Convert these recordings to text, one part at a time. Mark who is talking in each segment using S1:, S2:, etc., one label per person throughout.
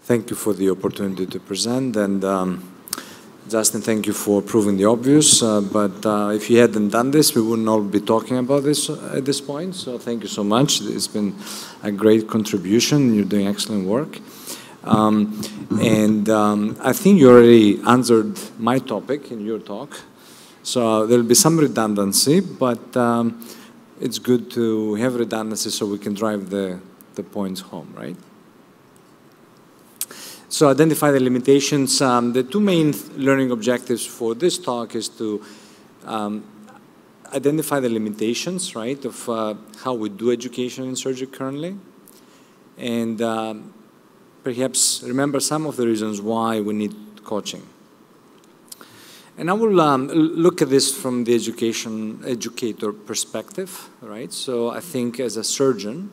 S1: Thank you for the opportunity to present, and Justin, thank you for proving the obvious, but if you hadn't done this, we wouldn't all be talking about this at this point, so thank you so much. It's been a great contribution. You're doing excellent work. I think you already answered my topic in your talk, so there'll be some redundancy, but it's good to have redundancy so we can drive the points home, right? So identify the limitations. The two main learning objectives for this talk is to identify the limitations, right, of how we do education in surgery currently, and perhaps remember some of the reasons why we need coaching. And I will look at this from the educator perspective, right? So I think as a surgeon,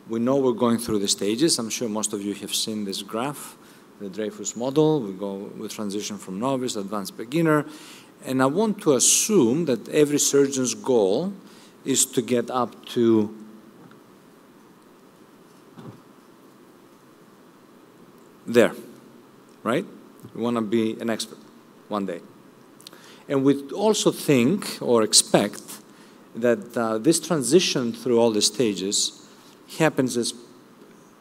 S1: we know we're going through the stages. I'm sure most of you have seen this graph, the Dreyfus model. We transition from novice, advanced beginner. And I want to assume that every surgeon's goal is to get up to there, right? We want to be an expert one day. And we also think or expect that this transition through all the stages happens as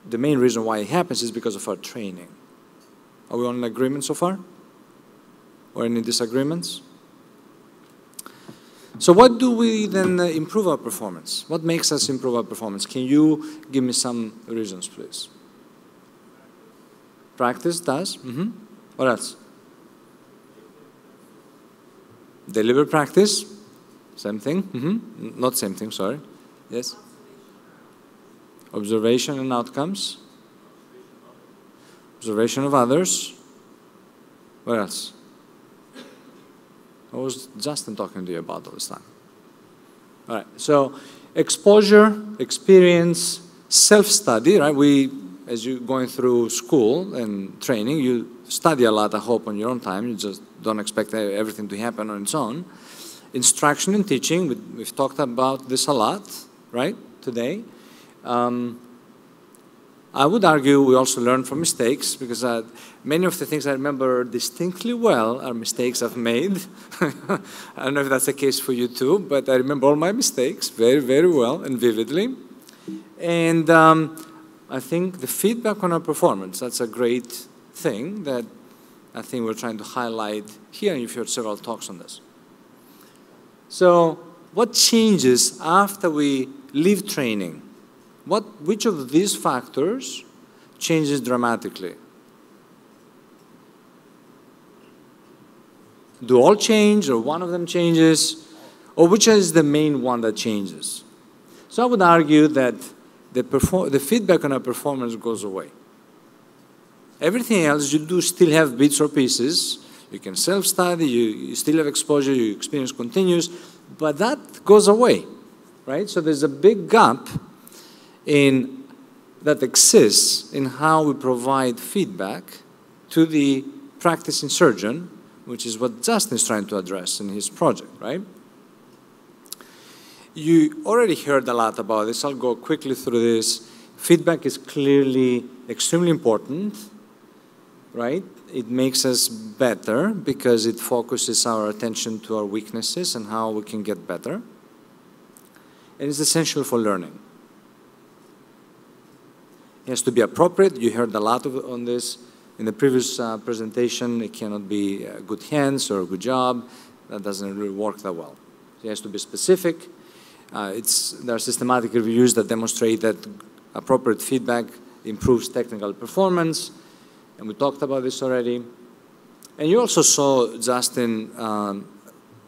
S1: the main reason why it happens is because of our training. Are we all in agreement so far? Or any disagreements? So what do we then improve our performance? What makes us improve our performance? Can you give me some reasons, please? Practice does. Mm-hmm. What else? Deliberate practice. Same thing. Mm-hmm. Not same thing, sorry. Yes? Observation and outcomes. Observation of others. What else? What was Justin talking to you about all this time? All right, so exposure, experience, self-study, right? As you're going through school and training, you study a lot, I hope, on your own time. You just don't expect everything to happen on its own. Instruction and teaching, we've talked about this a lot, right, today. I would argue we also learn from mistakes, because many of the things I remember distinctly well are mistakes I've made. I don't know if that's the case for you too, but I remember all my mistakes very, very well and vividly. And I think the feedback on our performance, that's a great thing that I think we're trying to highlight here, and you've heard several talks on this. So what changes after we leave training? Which of these factors changes dramatically? Do all change, or one of them changes? Or which is the main one that changes? So I would argue that the feedback on our performance goes away. Everything else, you do still have bits or pieces. You can self-study, you still have exposure, your experience continues, but that goes away, right? So there's a big gap that exists in how we provide feedback to the practicing surgeon, which is what Justin is trying to address in his project, right? You already heard a lot about this. I'll go quickly through this. Feedback is clearly extremely important, right? It makes us better because it focuses our attention to our weaknesses and how we can get better. And it's essential for learning. It has to be appropriate. You heard a lot on this in the previous presentation. It cannot be good hands or a good job. That doesn't really work that well. It has to be specific. There are systematic reviews that demonstrate that appropriate feedback improves technical performance, and we talked about this already. And you also saw Justin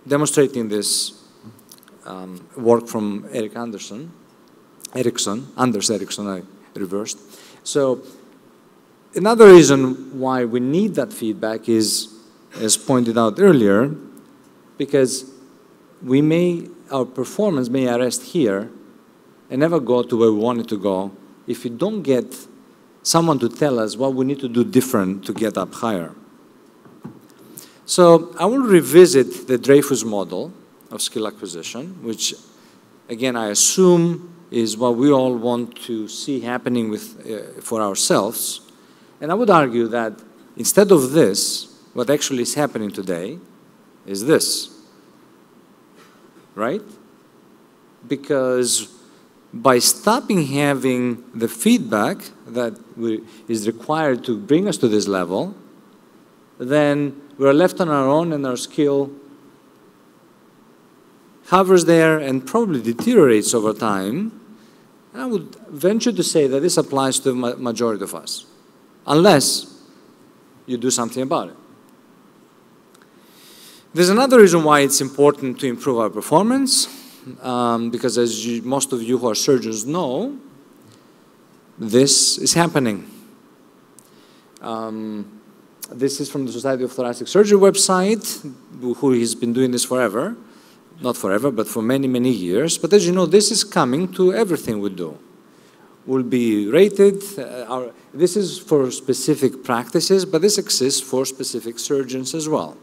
S1: demonstrating this work from Anders Ericsson, I reversed. So another reason why we need that feedback is, as pointed out earlier, because our performance may arrest here and never go to where we want it to go if we don't get someone to tell us what we need to do different to get up higher. So I will revisit the Dreyfus model of skill acquisition, which again, I assume is what we all want to see happening for ourselves. And I would argue that instead of this, what actually is happening today is this, right? Because by stopping having the feedback that is required to bring us to this level, then we're left on our own and our skill hovers there and probably deteriorates over time. I would venture to say that this applies to the majority of us, unless you do something about it. There's another reason why it's important to improve our performance, because as most of you who are surgeons know, this is happening. This is from the Society of Thoracic Surgery website, who has been doing this forever. Not forever, but for many, many years. But as you know, this is coming to everything we do. We'll be rated. This is for specific practices, but this exists for specific surgeons as well.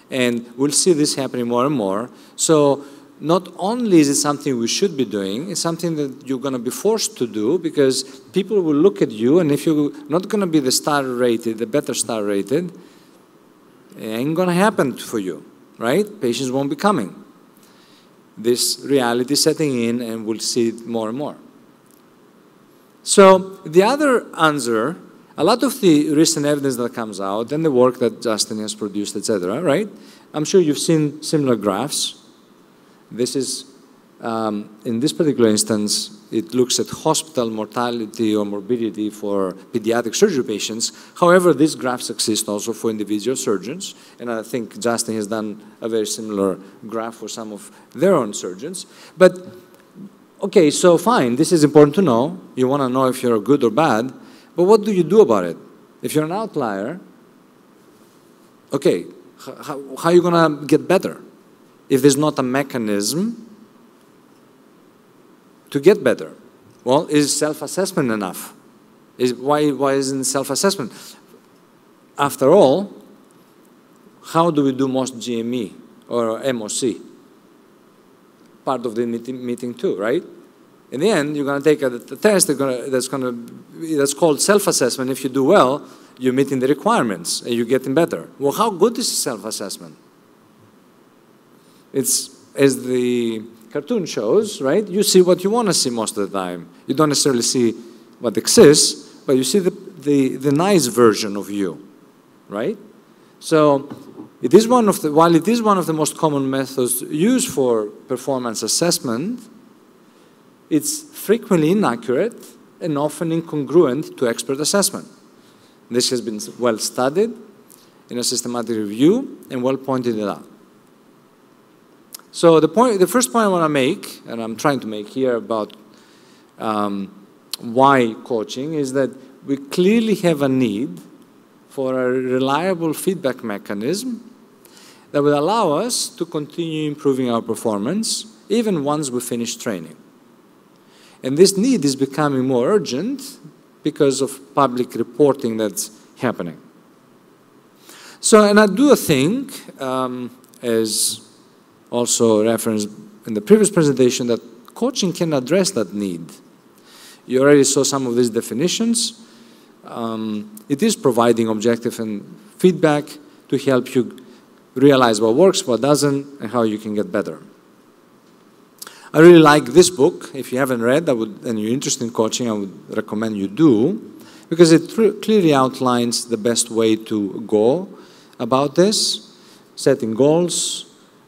S1: And we'll see this happening more and more. So not only is it something we should be doing, it's something that you're going to be forced to do, because people will look at you, and if you're not going to be the star rated, the better star rated, it ain't going to happen for you, right? Patients won't be coming. This reality setting in, and we'll see it more and more. So the other answer, a lot of the recent evidence that comes out and the work that Justin has produced, etc., right? I'm sure you've seen similar graphs. This is, in this particular instance, it looks at hospital mortality or morbidity for pediatric surgery patients. However, these graphs exist also for individual surgeons, and I think Justin has done a very similar graph for some of their own surgeons. But, okay, so fine, this is important to know. You want to know if you're good or bad, but what do you do about it? If you're an outlier, okay, how are you going to get better if there's not a mechanism to get better? Well, is self-assessment enough? Why isn't self-assessment? After all, how do we do most GME or MOC? Part of the meeting too, right? In the end, you're going to take a test that's called self-assessment. If you do well, you're meeting the requirements and you're getting better. Well, how good is self-assessment? It's, as the cartoon shows, right? You see what you want to see most of the time. You don't necessarily see what exists, but you see the nice version of you, right? So it is while it is one of the most common methods used for performance assessment, it's frequently inaccurate and often incongruent to expert assessment. This has been well studied in a systematic review and well pointed out. So the first point I want to make, and I'm trying to make here about why coaching, is that we clearly have a need for a reliable feedback mechanism that will allow us to continue improving our performance even once we finish training. And this need is becoming more urgent because of public reporting that's happening. So, and I do think, as also referenced in the previous presentation, that coaching can address that need. You already saw some of these definitions. It is providing objective and feedback to help you realize what works, what doesn't, and how you can get better. I really like this book. If you haven't read, and you're interested in coaching, I would recommend you do, because it clearly outlines the best way to go about this, setting goals,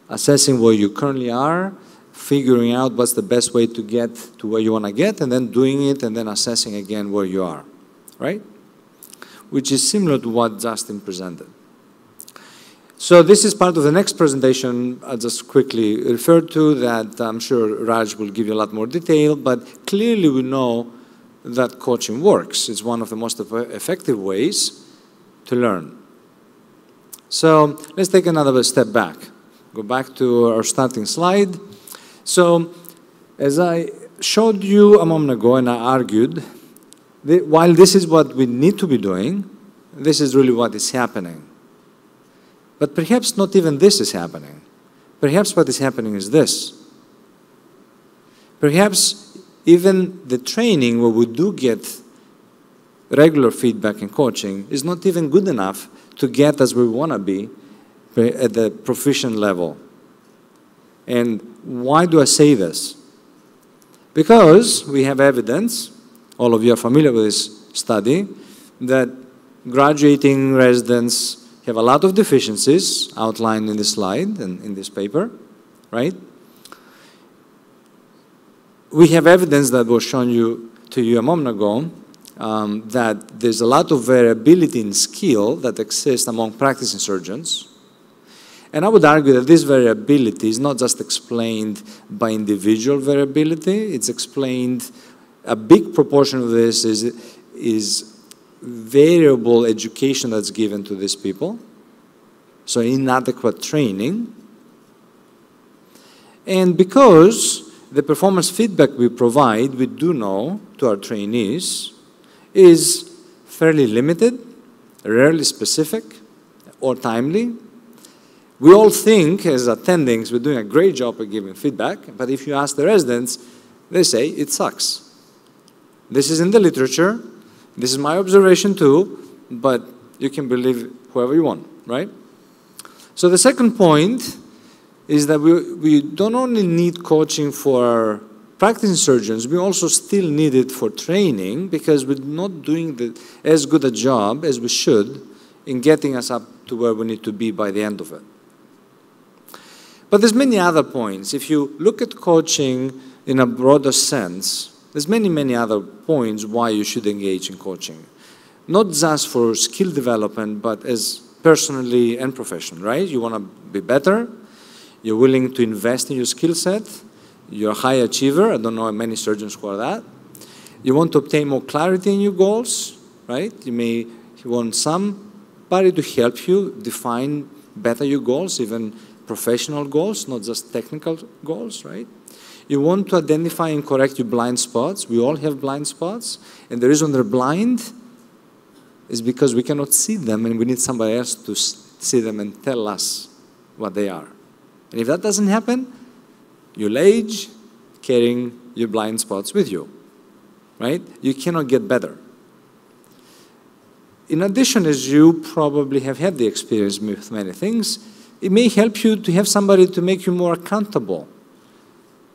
S1: assessing where you currently are, figuring out what's the best way to get to where you want to get, and then doing it, and then assessing again where you are, right? Which is similar to what Justin presented. So this is part of the next presentation I'll just quickly refer to, that I'm sure Raj will give you a lot more detail, but clearly we know that coaching works. It's one of the most effective ways to learn. So let's take another step back. Go back to our starting slide. So as I showed you a moment ago and I argued, while this is what we need to be doing, this is really what is happening. But perhaps not even this is happening. Perhaps what is happening is this. perhaps even the training where we do get regular feedback and coaching is not even good enough to get as we want to be at the proficient level. And why do I say this? Because we have evidence, all of you are familiar with this study, that graduating residents have a lot of deficiencies outlined in this slide and in this paper, right? We have evidence that was shown to you a moment ago that there's a lot of variability in skill that exists among practicing surgeons. And I would argue that this variability is not just explained by individual variability, it's explained, a big proportion of this is variable education that's given to these people, so inadequate training. And because the performance feedback we provide, we do know to our trainees, is fairly limited, rarely specific, or timely. We all think, as attendings, we're doing a great job at giving feedback, but if you ask the residents, they say, it sucks. This is in the literature, this is my observation too, but you can believe whoever you want, right? So the second point is that we don't only need coaching for practicing surgeons, we also still need it for training because we're not doing as good a job as we should in getting us up to where we need to be by the end of it. But there's many other points. If you look at coaching in a broader sense, there's many, many other points why you should engage in coaching. Not just for skill development, but as personally and professionally, right? You want to be better. You're willing to invest in your skill set. You're a high achiever. I don't know many surgeons who are that. You want to obtain more clarity in your goals, right? You want somebody to help you define better your goals, even professional goals, not just technical goals, right? You want to identify and correct your blind spots. We all have blind spots. And the reason they're blind is because we cannot see them and we need somebody else to see them and tell us what they are. And if that doesn't happen, you'll age carrying your blind spots with you, right? You cannot get better. In addition, as you probably have had the experience with many things, it may help you to have somebody to make you more accountable.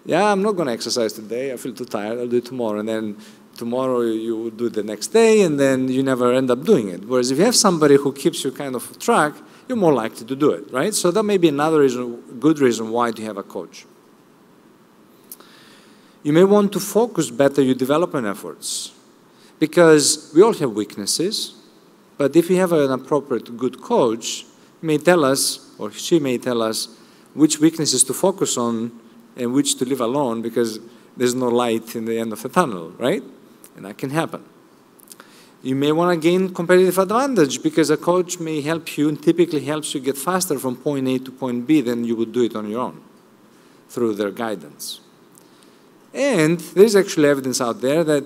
S1: Yeah, I'm not going to exercise today. I feel too tired. I'll do it tomorrow. And then tomorrow you will do it the next day, and then you never end up doing it. Whereas if you have somebody who keeps you kind of track, you're more likely to do it, right? So that may be another good reason why to have a coach. You may want to focus better your development efforts because we all have weaknesses, but if you have an appropriate good coach, he may tell us, or she may tell us, which weaknesses to focus on and which to leave alone because there's no light in the end of the tunnel, right? And that can happen. You may want to gain competitive advantage because a coach may help you and typically helps you get faster from point A to point B than you would do it on your own through their guidance. And there's actually evidence out there that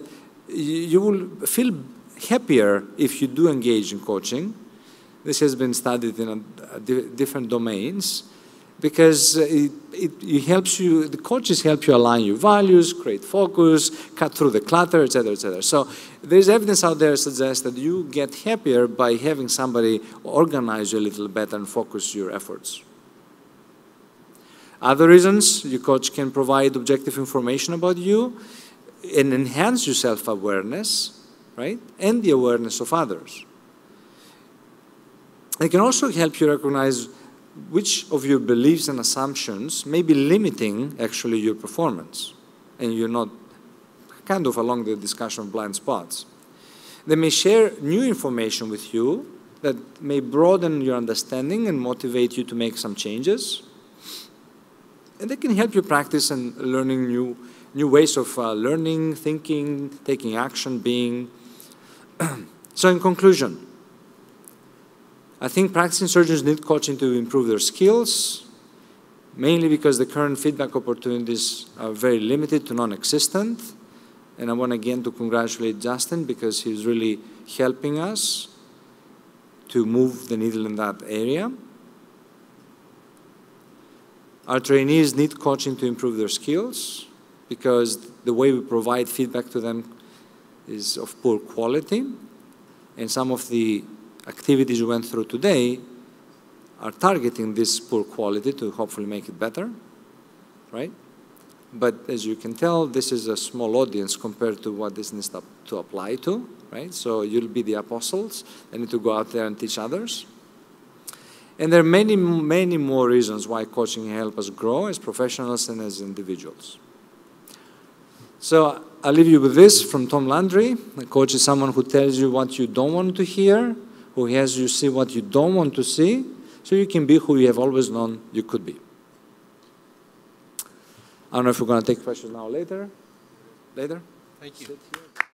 S1: you will feel happier if you do engage in coaching. This has been studied in different domains because it helps you, the coaches help you align your values, create focus, cut through the clutter, et cetera, et cetera. So there's evidence out there that suggests that you get happier by having somebody organize you a little better and focus your efforts. Other reasons, your coach can provide objective information about you and enhance your self-awareness, right? And the awareness of others. It can also help you recognize which of your beliefs and assumptions may be limiting actually your performance, and you're not kind of along the discussion of blind spots. They may share new information with you that may broaden your understanding and motivate you to make some changes. And they can help you practice and learning new ways of learning, thinking, taking action, being. So in conclusion, I think practicing surgeons need coaching to improve their skills, mainly because the current feedback opportunities are very limited to non-existent. And I want again to congratulate Justin because he's really helping us to move the needle in that area. Our trainees need coaching to improve their skills because the way we provide feedback to them is of poor quality, and some of the activities we went through today are targeting this poor quality to hopefully make it better, right? But as you can tell, this is a small audience compared to what this needs to apply to, right? So you'll be the apostles and need to go out there and teach others. And there are many, many more reasons why coaching can help us grow as professionals and as individuals. So I'll leave you with this from Tom Landry. A coach is someone who tells you what you don't want to hear, who has you see what you don't want to see, so you can be who you have always known you could be. I don't know if we're going to take questions now or later. Later?
S2: Thank you.